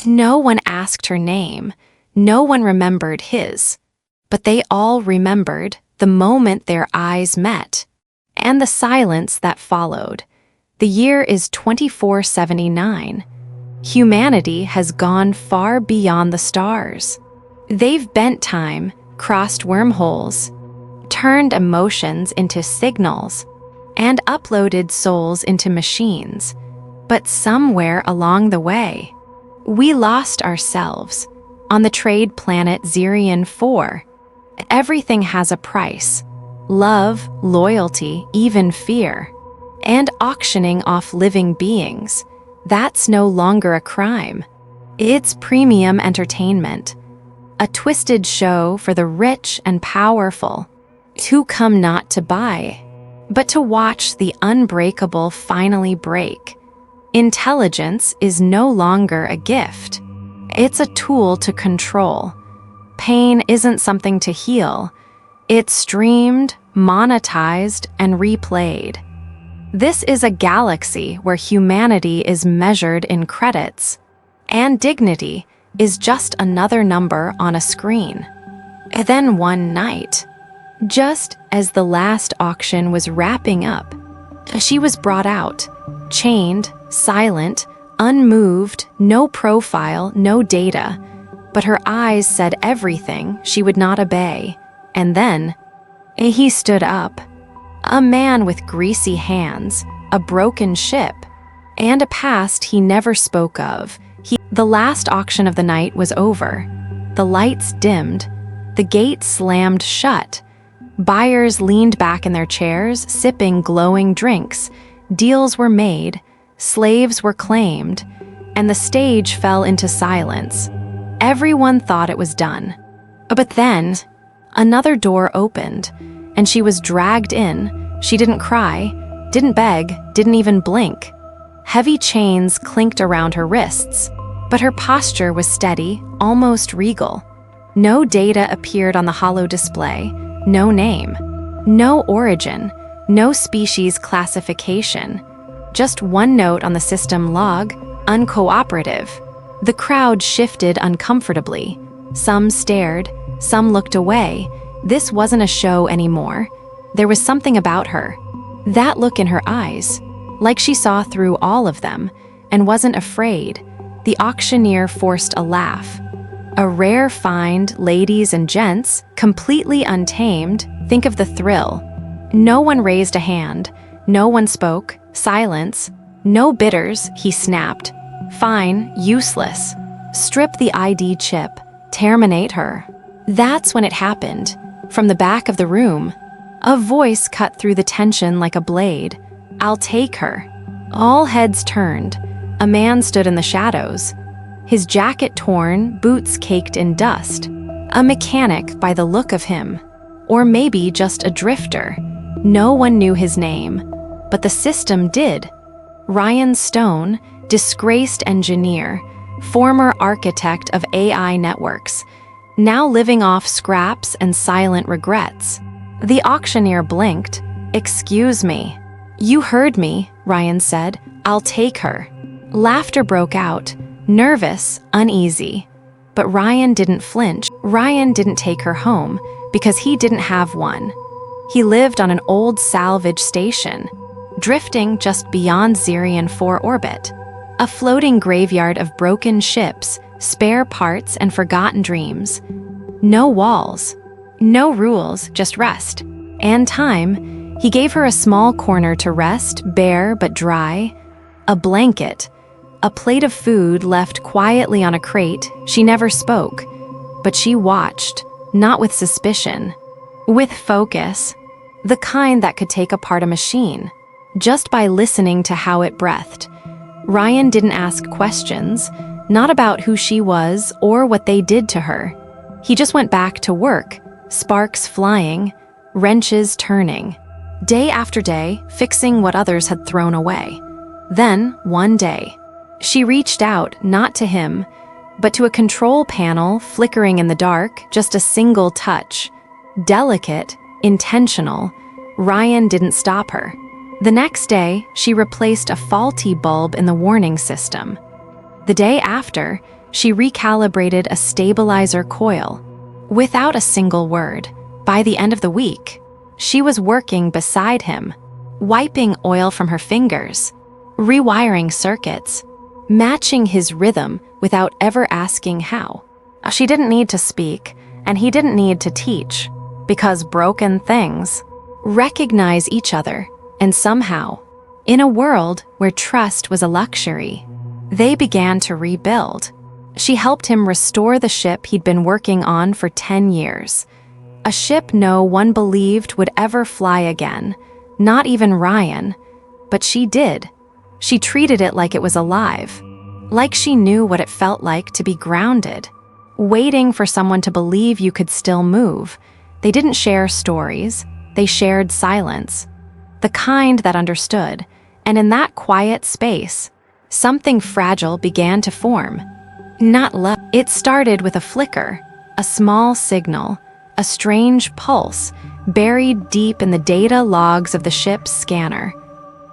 No one asked her name. No one remembered his. But they all remembered the moment their eyes met, and the silence that followed. The year is 2479. Humanity has gone far beyond the stars. They've bent time, crossed wormholes, turned emotions into signals, and uploaded souls into machines. But somewhere along the way, we lost ourselves. On the trade planet Zirion 4, everything has a price. Love, loyalty, even fear. And auctioning off living beings. That's no longer a crime. It's premium entertainment. A twisted show for the rich and powerful, who come not to buy, but to watch the unbreakable finally break. Intelligence is no longer a gift. It's a tool to control. Pain isn't something to heal. It's streamed, monetized, and replayed. This is a galaxy where humanity is measured in credits, and dignity is just another number on a screen. And then one night, just as the last auction was wrapping up, she was brought out, chained, silent, unmoved, no profile, no data, but her eyes said everything she would not obey. And then, he stood up, a man with greasy hands, a broken ship, and a past he never spoke of. The last auction of the night was over. The lights dimmed, the gate slammed shut. Buyers leaned back in their chairs, sipping glowing drinks. Deals were made, slaves were claimed, and the stage fell into silence. Everyone thought it was done. But then, another door opened, and she was dragged in. She didn't cry, didn't beg, didn't even blink. Heavy chains clinked around her wrists, but her posture was steady, almost regal. No data appeared on the hollow display, no name, no origin, no species classification. Just one note on the system log, uncooperative. The crowd shifted uncomfortably. Some stared, some looked away. This wasn't a show anymore. There was something about her. That look in her eyes, like she saw through all of them, and wasn't afraid. The auctioneer forced a laugh. A rare find, ladies and gents, completely untamed. Think of the thrill. No one raised a hand. No one spoke. Silence. No bidders, he snapped. Fine, useless. Strip the ID chip. Terminate her. That's when it happened. From the back of the room, a voice cut through the tension like a blade. I'll take her. All heads turned. A man stood in the shadows. His jacket torn, boots caked in dust. A mechanic by the look of him. Or maybe just a drifter. No one knew his name, but the system did. Ryan Stone, disgraced engineer, former architect of AI networks, now living off scraps and silent regrets. The auctioneer blinked. Excuse me. You heard me, Ryan said. I'll take her. Laughter broke out, nervous, uneasy. But Ryan didn't flinch. Ryan didn't take her home because he didn't have one. He lived on an old salvage station, drifting just beyond Zirion 4 orbit. A floating graveyard of broken ships, spare parts, and forgotten dreams. No walls, no rules, just rest. And time. He gave her a small corner to rest, bare but dry. A blanket. A plate of food left quietly on a crate. She never spoke, but she watched, not with suspicion, with focus, the kind that could take apart a machine, just by listening to how it breathed. Ryan didn't ask questions, not about who she was or what they did to her. He just went back to work, sparks flying, wrenches turning, day after day, fixing what others had thrown away. Then, one day, she reached out, not to him, but to a control panel flickering in the dark, just a single touch. Delicate, intentional. Ryan didn't stop her. The next day, she replaced a faulty bulb in the warning system. The day after, She recalibrated a stabilizer coil. Without a single word, by the end of the week, she was working beside him, wiping oil from her fingers, rewiring circuits, matching his rhythm without ever asking how. She didn't need to speak, and he didn't need to teach, because broken things recognize each other, and somehow, in a world where trust was a luxury, they began to rebuild. She helped him restore the ship he'd been working on for 10 years. A ship no one believed would ever fly again, not even Ryan, but she did. She treated it like it was alive, like she knew what it felt like to be grounded, waiting for someone to believe you could still move. They didn't share stories, they shared silence, the kind that understood, and in that quiet space, something fragile began to form. Not love. It started with a flicker, a small signal, a strange pulse buried deep in the data logs of the ship's scanner.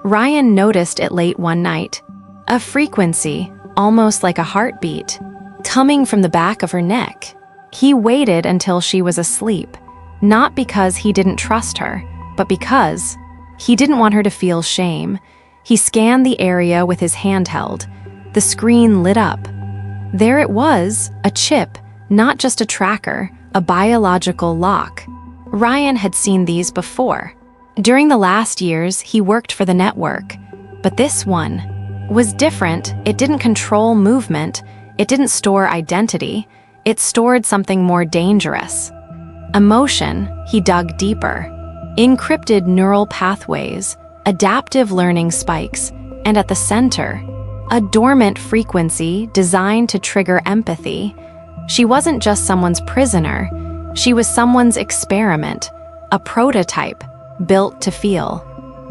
Ryan noticed it late one night, a frequency, almost like a heartbeat, coming from the back of her neck. He waited until she was asleep, not because he didn't trust her, but because he didn't want her to feel shame. He scanned the area with his handheld. The screen lit up. There it was, a chip, not just a tracker, a biological lock. Ryan had seen these before. During the last years, he worked for the network. But this one was different. It didn't control movement. It didn't store identity. It stored something more dangerous. Emotion. He dug deeper. Encrypted neural pathways, adaptive learning spikes, and at the center, a dormant frequency designed to trigger empathy. She wasn't just someone's prisoner. She was someone's experiment, a prototype, built to feel,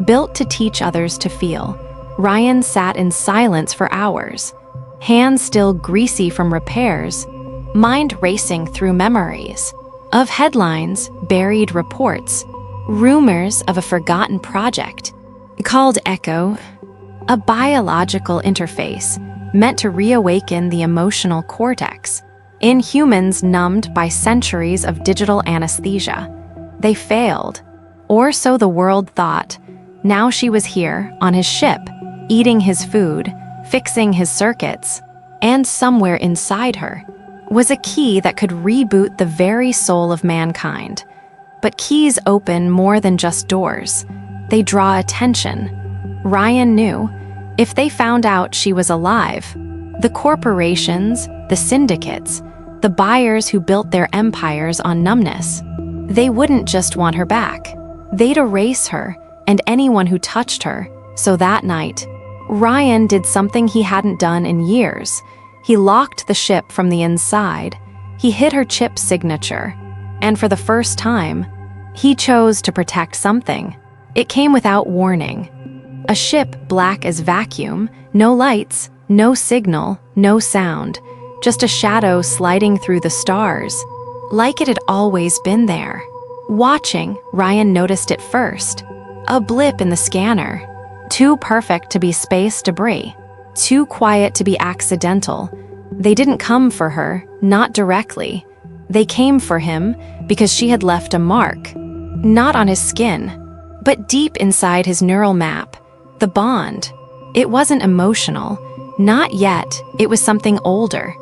built to teach others to feel. Ryan sat in silence for hours, hands still greasy from repairs, mind racing through memories of headlines, buried reports, rumors of a forgotten project. Called Echo, a biological interface meant to reawaken the emotional cortex in humans numbed by centuries of digital anesthesia. They failed, or so the world thought. Now she was here, on his ship, eating his food, fixing his circuits, and somewhere inside her was a key that could reboot the very soul of mankind. But keys open more than just doors. They draw attention. Ryan knew, if they found out she was alive, the corporations, the syndicates, the buyers who built their empires on numbness, they wouldn't just want her back. They'd erase her and anyone who touched her. So that night, Ryan did something he hadn't done in years. He locked the ship from the inside. He hid her chip signature. And for the first time, he chose to protect something. It came without warning. A ship black as vacuum, no lights, no signal, no sound, just a shadow sliding through the stars, like it had always been there. Watching, Ryan noticed it first. A blip in the scanner. Too perfect to be space debris. Too quiet to be accidental. They didn't come for her, not directly. They came for him because she had left a mark. Not on his skin, but deep inside his neural map. The bond. It wasn't emotional. Not yet. It was something older.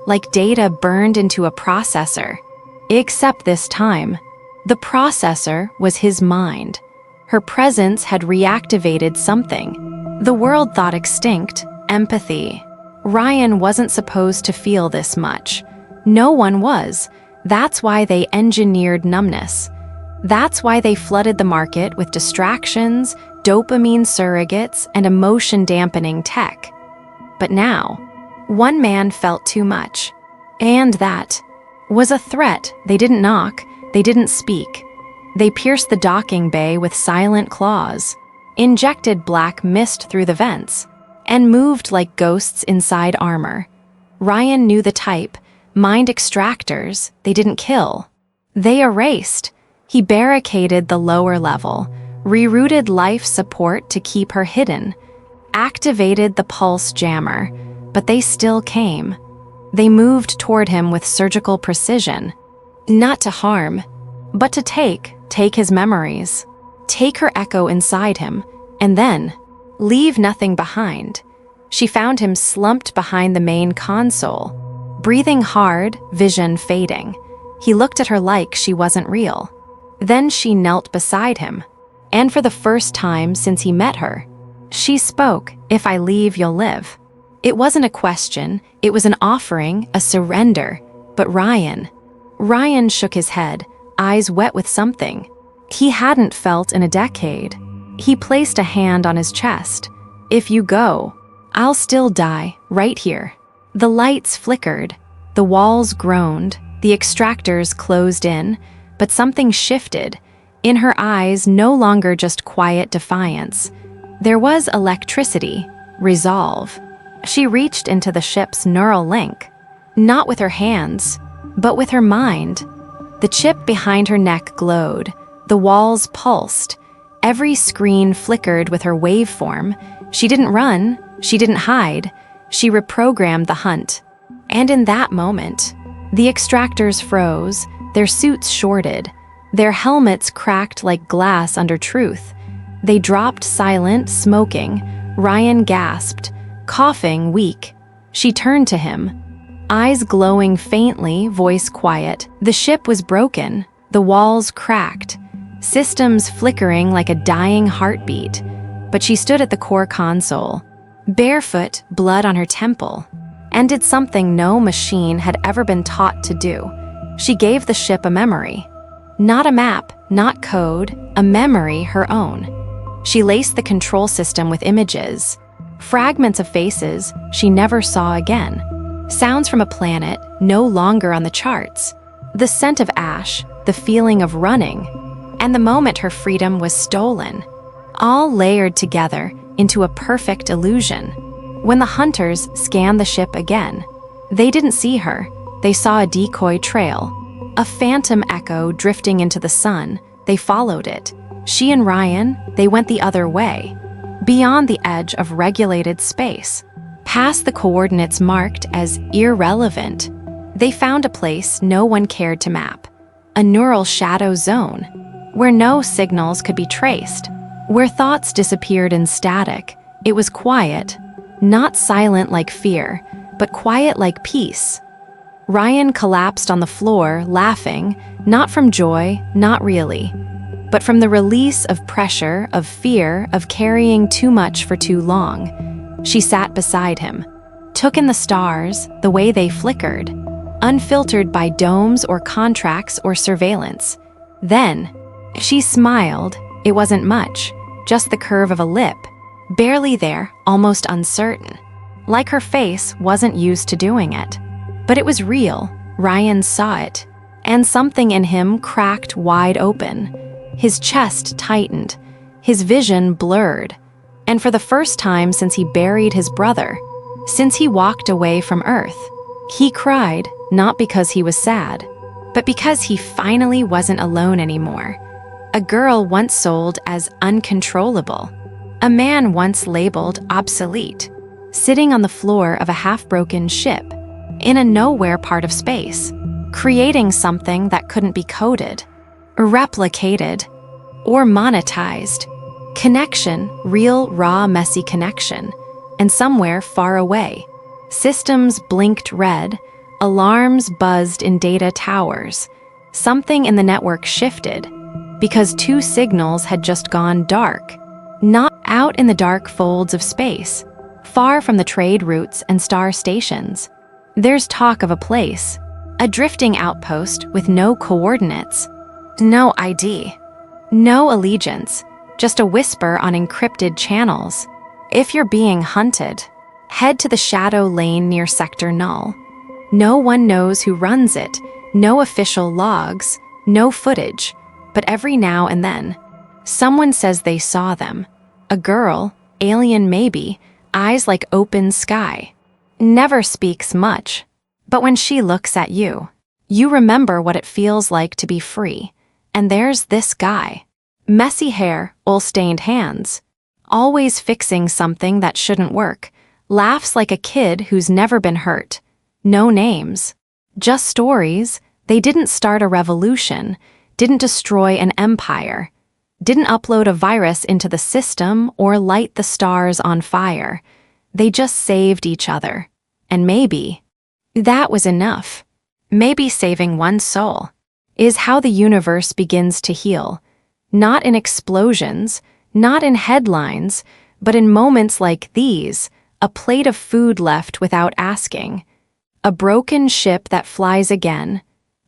Like data burned into a processor. Except this time, the processor was his mind. Her presence had reactivated something. The world thought extinct. Empathy. Ryan wasn't supposed to feel this much. No one was. That's why they engineered numbness. That's why they flooded the market with distractions, dopamine surrogates, and emotion-dampening tech. But now, one man felt too much. And that was a threat. They didn't knock. They didn't speak. They pierced the docking bay with silent claws, injected black mist through the vents, and moved like ghosts inside armor. Ryan knew the type. Mind extractors. They didn't kill. They erased. He barricaded the lower level, rerouted life support to keep her hidden, activated the pulse jammer, but they still came. They moved toward him with surgical precision, not to harm, but to take his memories, take her echo inside him, and then leave nothing behind. She found him slumped behind the main console, breathing hard, vision fading. He looked at her like she wasn't real. Then she knelt beside him, and for the first time since he met her, she spoke, "If I leave, you'll live." It wasn't a question, it was an offering, a surrender. But Ryan shook his head, eyes wet with something he hadn't felt in a decade. He placed a hand on his chest. "If you go, I'll still die, right here." The lights flickered, the walls groaned, the extractors closed in, but something shifted. In her eyes, no longer just quiet defiance. There was electricity, resolve. She reached into the ship's neural link, not with her hands, but with her mind. The chip behind her neck glowed, the walls pulsed, every screen flickered with her waveform. She didn't run, she didn't hide, she reprogrammed the hunt. And in that moment, the extractors froze, their suits shorted, their helmets cracked like glass under truth. They dropped silent, smoking. Ryan gasped, coughing, weak. She turned to him, eyes glowing faintly, voice quiet. The ship was broken, the walls cracked, systems flickering like a dying heartbeat. But she stood at the core console, barefoot, blood on her temple, and did something no machine had ever been taught to do. She gave the ship a memory. Not a map, not code, a memory her own. She laced the control system with images, fragments of faces she never saw again, sounds from a planet no longer on the charts, the scent of ash, the feeling of running, and the moment her freedom was stolen, all layered together into a perfect illusion. When the hunters scanned the ship again, they didn't see her. They saw a decoy trail, a phantom echo drifting into the sun. They followed it. She and Ryan, they went the other way, beyond the edge of regulated space, past the coordinates marked as irrelevant. They found a place no one cared to map, a neural shadow zone, where no signals could be traced, where thoughts disappeared in static. It was quiet, not silent like fear, but quiet like peace. Ryan collapsed on the floor, laughing, not from joy, not really, but from the release of pressure, of fear, of carrying too much for too long. She sat beside him, took in the stars, the way they flickered, unfiltered by domes or contracts or surveillance. Then, she smiled. It wasn't much, just the curve of a lip, barely there, almost uncertain, like her face wasn't used to doing it. But it was real. Ryan saw it, and something in him cracked wide open. His chest tightened, his vision blurred, and for the first time since he buried his brother, since he walked away from Earth, he cried, not because he was sad, but because he finally wasn't alone anymore. A girl once sold as uncontrollable, a man once labeled obsolete, sitting on the floor of a half-broken ship, in a nowhere part of space, creating something that couldn't be coded, replicated, or monetized. Connection, real, raw, messy connection. And somewhere far away, systems blinked red, alarms buzzed in data towers. Something in the network shifted, because two signals had just gone dark, not out in the dark folds of space, far from the trade routes and star stations. There's talk of a place, a drifting outpost with no coordinates, no ID, no allegiance, just a whisper on encrypted channels. If you're being hunted, head to the shadow lane near Sector Null. No one knows who runs it, no official logs, no footage, but every now and then, someone says they saw them. A girl, alien maybe, eyes like open sky. Never speaks much, but when she looks at you, you remember what it feels like to be free. And there's this guy. Messy hair, oil-stained hands, always fixing something that shouldn't work, laughs like a kid who's never been hurt. No names. Just stories. They didn't start a revolution, didn't destroy an empire, didn't upload a virus into the system or light the stars on fire. They just saved each other. And maybe that was enough. Maybe saving one soul is how the universe begins to heal. Not in explosions, not in headlines, but in moments like these, a plate of food left without asking, a broken ship that flies again,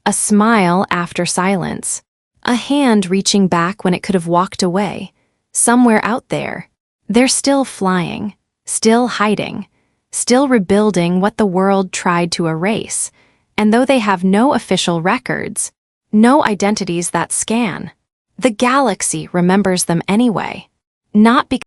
a smile after silence, a hand reaching back when it could have walked away. Somewhere out there, they're still flying, still hiding, still rebuilding what the world tried to erase. And though they have no official records, no identities that scan, the galaxy remembers them anyway. Not because